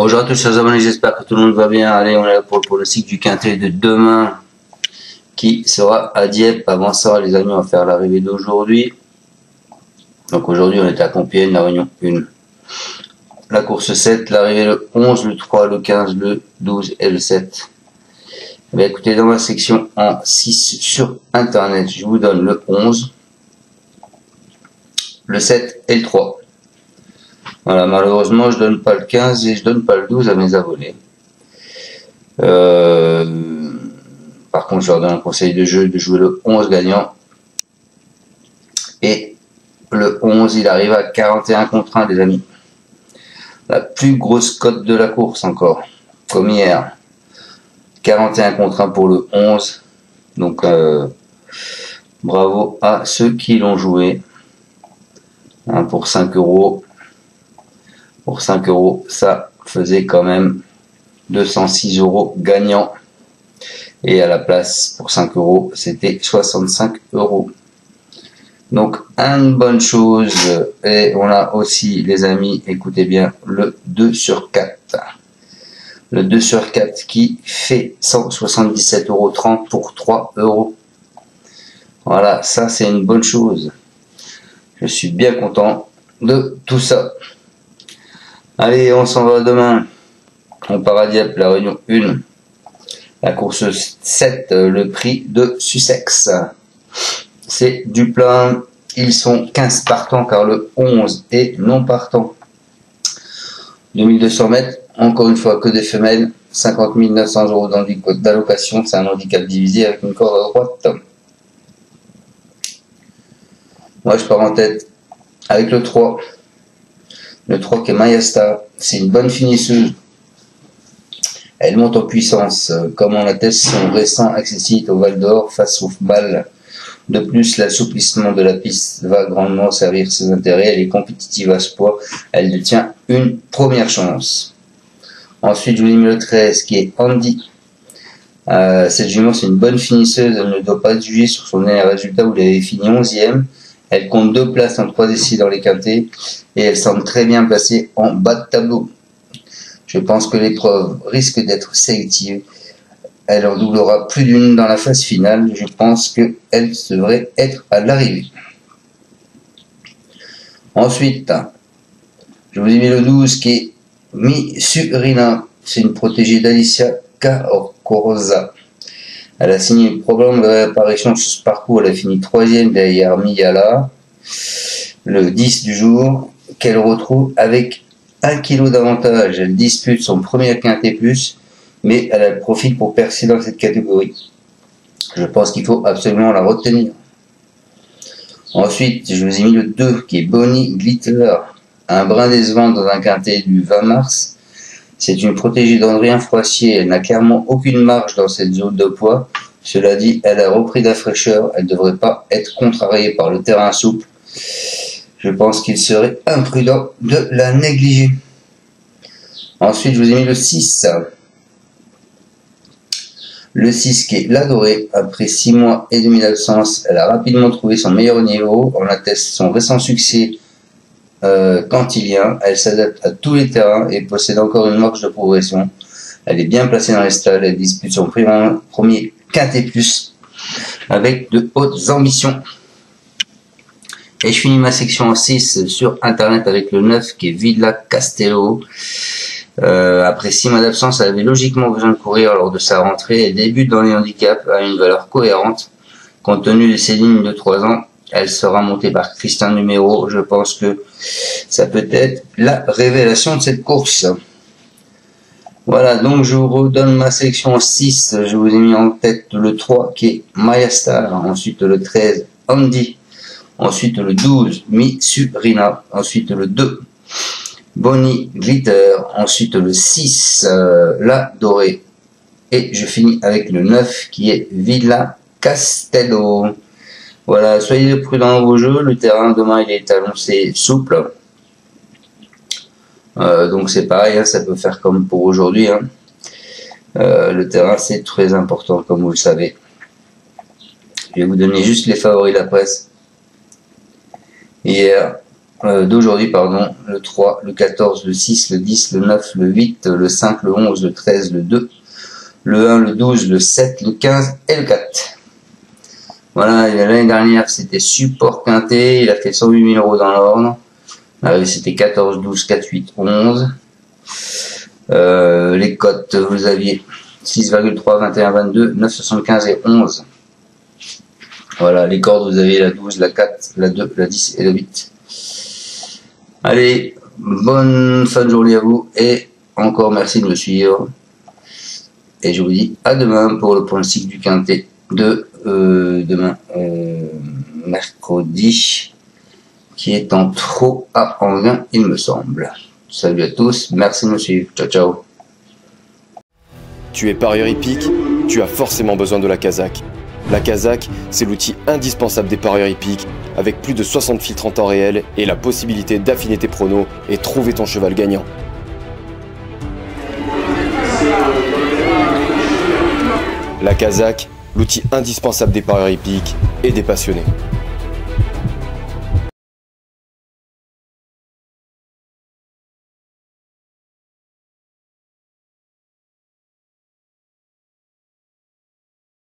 Bonjour à tous chers abonnés, j'espère que tout le monde va bien. Allez, on est là pour le pronostic du quintet de demain qui sera à Dieppe. Avant ça, les amis, on va faire l'arrivée d'aujourd'hui. Donc aujourd'hui, on était à Compiègne, la réunion 1. La course 7, l'arrivée le 11, le 3, le 15, le 12 et le 7. Mais écoutez, dans ma section en 6 sur internet, je vous donne le 11, le 7 et le 3. Voilà, malheureusement, je donne pas le 15 et je donne pas le 12 à mes abonnés. Par contre, je leur donne un conseil de jeu de jouer le 11 gagnant. Et le 11, il arrive à 41 contre 1, les amis. La plus grosse cote de la course encore, comme hier. 41 contre 1 pour le 11. Donc, bravo à ceux qui l'ont joué. Hein, pour 5 euros. Pour 5 euros, ça faisait quand même 206 euros gagnant. Et à la place, pour 5 euros, c'était 65 euros. Donc, une bonne chose. Et on a aussi, les amis, écoutez bien, le 2 sur 4. Le 2 sur 4 qui fait 177,30 euros pour 3 euros. Voilà, ça c'est une bonne chose. Je suis bien content de tout ça. Allez, on s'en va demain. On part à Dieppe, la réunion 1. La course 7, le prix de Sussex. C'est du plein. Ils sont 15 partants car le 11 est non partant. 2200 mètres, encore une fois que des femelles. 50 900 euros d'allocation. C'est un handicap divisé avec une corde à droite. Moi, je pars en tête avec le 3. Le 3 qui est Mayasta, c'est une bonne finisseuse. Elle monte en puissance, comme on atteste son récent accessible au Val d'Or face au Bâle. De plus, l'assouplissement de la piste va grandement servir ses intérêts. Elle est compétitive à ce poids. Elle détient une première chance. Ensuite, je vous dis le 13 qui est Andy. Cette jument, c'est une bonne finisseuse. Elle ne doit pas être jugée sur son dernier résultat où elle avait fini 11e. Elle compte 2 places en 3 essais dans les quintés et elle semble très bien placée en bas de tableau. Je pense que l'épreuve risque d'être sélective. Elle en doublera plus d'une dans la phase finale. Je pense qu'elle devrait être à l'arrivée. Ensuite, je vous ai mis le 12 qui est Misurina. C'est une protégée d'Alicia Carcosa. Elle a signé une problème de réapparition sur ce parcours. Elle a fini 3e derrière Miyala, le 10 du jour, qu'elle retrouve avec 1 kg d'avantage. Elle dispute son premier quintet plus, mais elle profite pour percer dans cette catégorie. Je pense qu'il faut absolument la retenir. Ensuite, je vous ai mis le 2 qui est Bonnie Glitter, un brin décevant dans un quintet du 20 mars. C'est une protégée d'Andrien Froissier. Elle n'a clairement aucune marge dans cette zone de poids. Cela dit, elle a repris de la fraîcheur. Elle ne devrait pas être contrariée par le terrain souple. Je pense qu'il serait imprudent de la négliger. Ensuite, je vous ai mis le 6. Le 6 qui est l'Adorée. Après 6 mois et demi d'absence, elle a rapidement trouvé son meilleur niveau. On atteste son récent succès cantilien. Elle s'adapte à tous les terrains et possède encore une marge de progression. Elle est bien placée dans les stalles. Elle dispute son premier quintet plus avec de hautes ambitions. Et je finis ma section en 6 sur internet avec le 9 qui est Villa Castello. Après 6 mois d'absence, elle avait logiquement besoin de courir lors de sa rentrée. Elle débute dans les handicaps à une valeur cohérente. Compte tenu de ses lignes de 3 ans, elle sera montée par Christian Numéro. Je pense que ça peut être la révélation de cette course. Voilà, donc je vous redonne ma sélection en 6. Je vous ai mis en tête le 3 qui est Mayastar. Ensuite le 13, Andy. Ensuite le 12, Misurina. Ensuite le 2, Bonnie Glitter. Ensuite le 6, La Dorée. Et je finis avec le 9 qui est Villa Castello. Voilà, soyez prudents dans vos jeux. Le terrain demain il est annoncé souple. Donc c'est pareil, hein, ça peut faire comme pour aujourd'hui. Hein. Le terrain c'est très important comme vous le savez. Je vais vous donner juste les favoris de la presse. Hier, d'aujourd'hui, pardon, le 3, le 14, le 6, le 10, le 9, le 8, le 5, le 11, le 13, le 2, le 1, le 12, le 7, le 15 et le 4. Voilà, l'année dernière, c'était support quintet, il a fait 108 000 € dans l'ordre. C'était 14, 12, 4, 8, 11. Les cotes, vous aviez 6,3, 21, 22, 9, 75 et 11. Voilà, les cordes, vous avez la 12, la 4, la 2, la 10 et la 8. Allez, bonne fin de journée à vous et encore merci de me suivre. Et je vous dis à demain pour le pronostic du quintet de demain, mercredi, qui est en trop à Enghien, il me semble. Salut à tous, merci de me suivre. Ciao, ciao. Tu es parieur hippique, tu as forcément besoin de la Kazakh. La Kazakh, c'est l'outil indispensable des parieurs hippiques, avec plus de 60 filtres en temps réel et la possibilité d'affiner tes pronos et trouver ton cheval gagnant. La Kazakh, l'outil indispensable des parieurs hippiques et des passionnés.